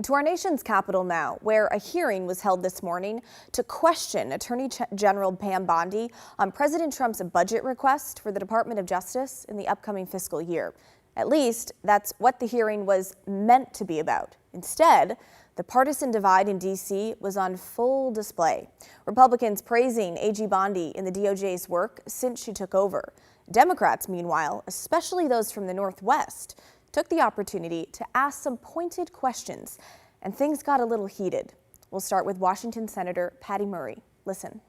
To our nation's capital now, where a hearing was held this morning to question Attorney General Pam Bondi on President Trump's budget request for the Department of Justice in the upcoming fiscal year. At least, that's what the hearing was meant to be about. Instead, the partisan divide in D.C. was on full display. Republicans praising AG Bondi in the DOJ's work since she took over. Democrats, meanwhile, especially those from the Northwest, took the opportunity to ask some pointed questions, and things got a little heated. We'll start with Washington Senator Patty Murray. Listen.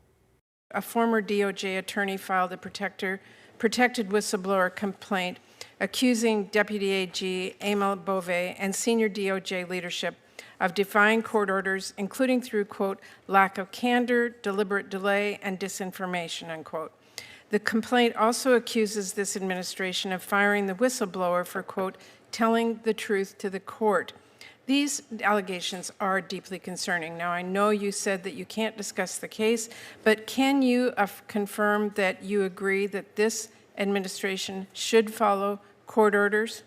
A former DOJ attorney filed a protected whistleblower complaint accusing Deputy AG Emil Bove and senior DOJ leadership of defying court orders, including through, quote, lack of candor, deliberate delay, and disinformation, unquote. The complaint also accuses this administration of firing the whistleblower for, quote, telling the truth to the court. These allegations are deeply concerning. Now, I know you said that you can't discuss the case, but can you confirm that you agree that this administration should follow court orders?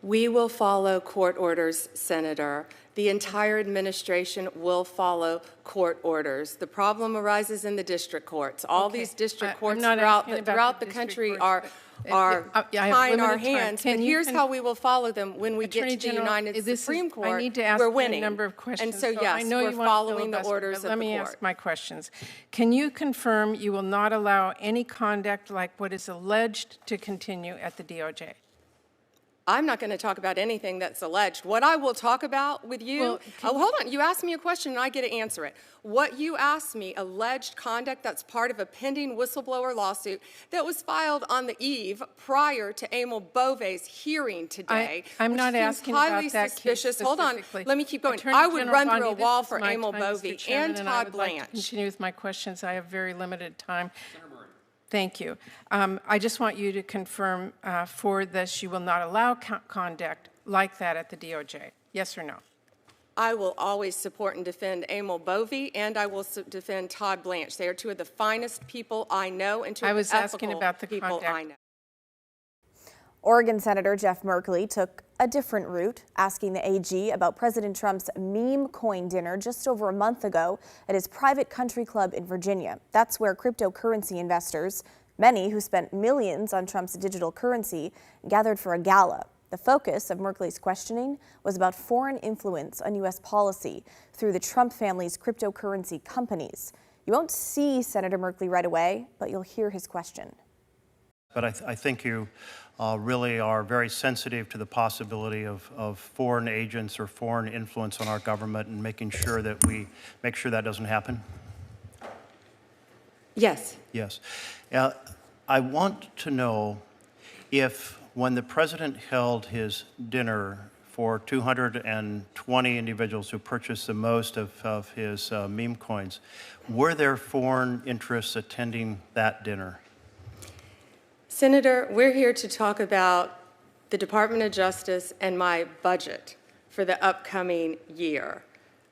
We will follow court orders, Senator. The entire administration will follow court orders. The problem arises in the district courts. All these district courts throughout the country are tying our hands. And here's how we will follow them when we get to the United Supreme Court. I need to ask we're you winning. a number of questions. And so, yes, we're following the orders of the court. Let me ask my questions. Can you confirm you will not allow any conduct like what is alleged to continue at the DOJ? I'm not going to talk about anything that's alleged. What I will talk about with you, hold on, you asked me a question and I get to answer it. What you asked me, alleged conduct that's part of a pending whistleblower lawsuit that was filed on the eve prior to Emil Bove's hearing today. I'm not asking about that suspicious. Hold on, let me keep going. Attorney I would General run Bondi, through a wall for Emil Bove and Todd Blanche. Like to continue with my questions. I have very limited time. Thank you. I just want you to confirm for this you will not allow conduct like that at the DOJ. Yes or no? I will always support and defend Emil Bove, and I will defend Todd Blanche. They are two of the finest people I know and two of the ethical people I know. Oregon Senator Jeff Merkley took a different route, asking the AG about President Trump's meme coin dinner just over a month ago at his private country club in Virginia. That's where cryptocurrency investors, many who spent millions on Trump's digital currency, gathered for a gala. The focus of Merkley's questioning was about foreign influence on U.S. policy through the Trump family's cryptocurrency companies. You won't see Senator Merkley right away, but you'll hear his question. But I think you really are very sensitive to the possibility of foreign agents or foreign influence on our government and making sure that we make sure that doesn't happen? Yes. Yes. I want to know if when the president held his dinner for 220 individuals who purchased the most of his meme coins, were there foreign interests attending that dinner? Senator, we're here to talk about the Department of Justice and my budget for the upcoming year.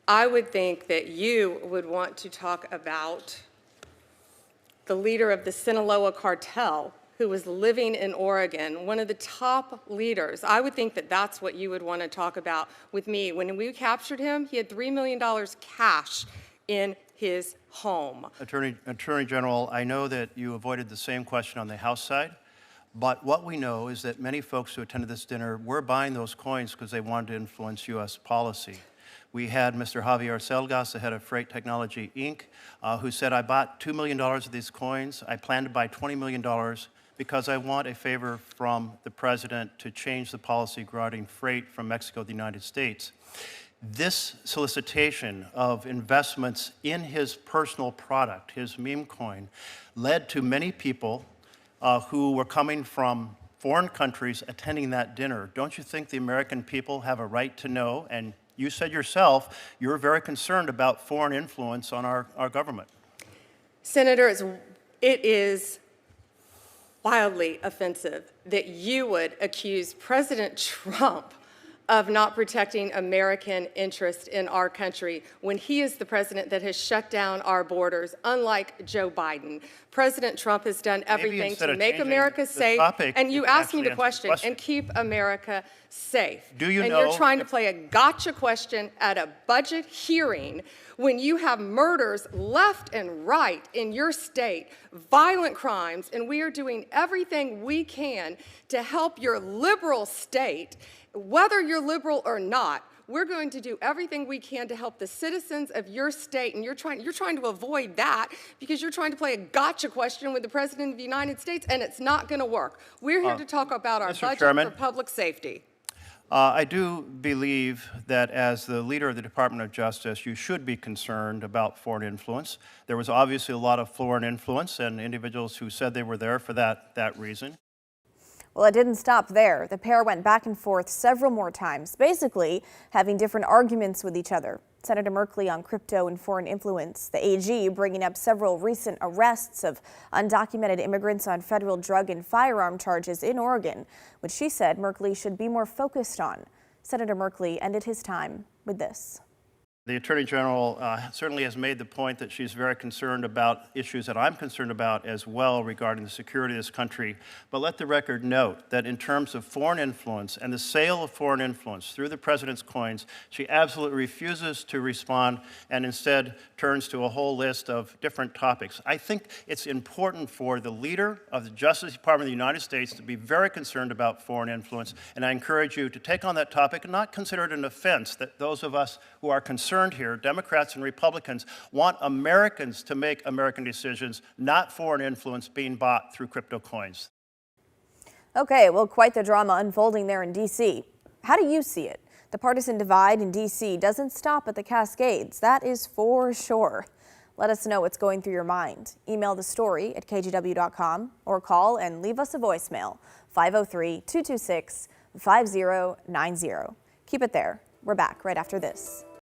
I would think that you would want to talk about the leader of the Sinaloa cartel who was living in Oregon, one of the top leaders. I would think that that's what you would want to talk about with me. When we captured him, he had $3 million cash in his home. Attorney General, I know that you avoided the same question on the House side, but what we know is that many folks who attended this dinner were buying those coins because they wanted to influence U.S. policy. We had Mr. Javier Selgas, the head of Freight Technology, Inc., who said, I bought $2 million of these coins. I plan to buy $20 million because I want a favor from the president to change the policy regarding freight from Mexico to the United States. This solicitation of investments in his personal product, his meme coin, led to many people who were coming from foreign countries attending that dinner. Don't you think the American people have a right to know? And you said yourself you're very concerned about foreign influence on our government. Senator, it is wildly offensive that you would accuse President Trump of not protecting American interest in our country when he is the president that has shut down our borders, unlike Joe Biden. President Trump has done everything to make America safe, and you asked me the question, and keep America safe. Do you and know you're trying to play a gotcha question at a budget hearing when you have murders left and right in your state, violent crimes, and we are doing everything we can to help your liberal state. Whether you're liberal or not, we're going to do everything we can to help the citizens of your state, and you're trying to avoid that because you're trying to play a gotcha question with the President of the United States, and it's not going to work. We're here to talk about our budget for public safety. I do believe that as the leader of the Department of Justice, you should be concerned about foreign influence. There was obviously a lot of foreign influence and individuals who said they were there for that reason. Well, it didn't stop there. The pair went back and forth several more times, basically having different arguments with each other. Senator Merkley on crypto and foreign influence, the AG bringing up several recent arrests of undocumented immigrants on federal drug and firearm charges in Oregon, which she said Merkley should be more focused on. Senator Merkley ended his time with this. The Attorney General certainly has made the point that she's very concerned about issues that I'm concerned about as well regarding the security of this country. But let the record note that in terms of foreign influence and the sale of foreign influence through the president's coins, she absolutely refuses to respond and instead turns to a whole list of different topics. I think it's important for the leader of the Justice Department of the United States to be very concerned about foreign influence, and I encourage you to take on that topic and not consider it an offense that those of us who are concerned here, Democrats and Republicans, want Americans to make American decisions, not foreign influence being bought through crypto coins. Okay, well, quite the drama unfolding there in D.C. How do you see it? The partisan divide in D.C. doesn't stop at the Cascades, that is for sure. Let us know what's going through your mind. Email the story at kgw.com or call and leave us a voicemail, 503-226-5090. Keep it there. We're back right after this.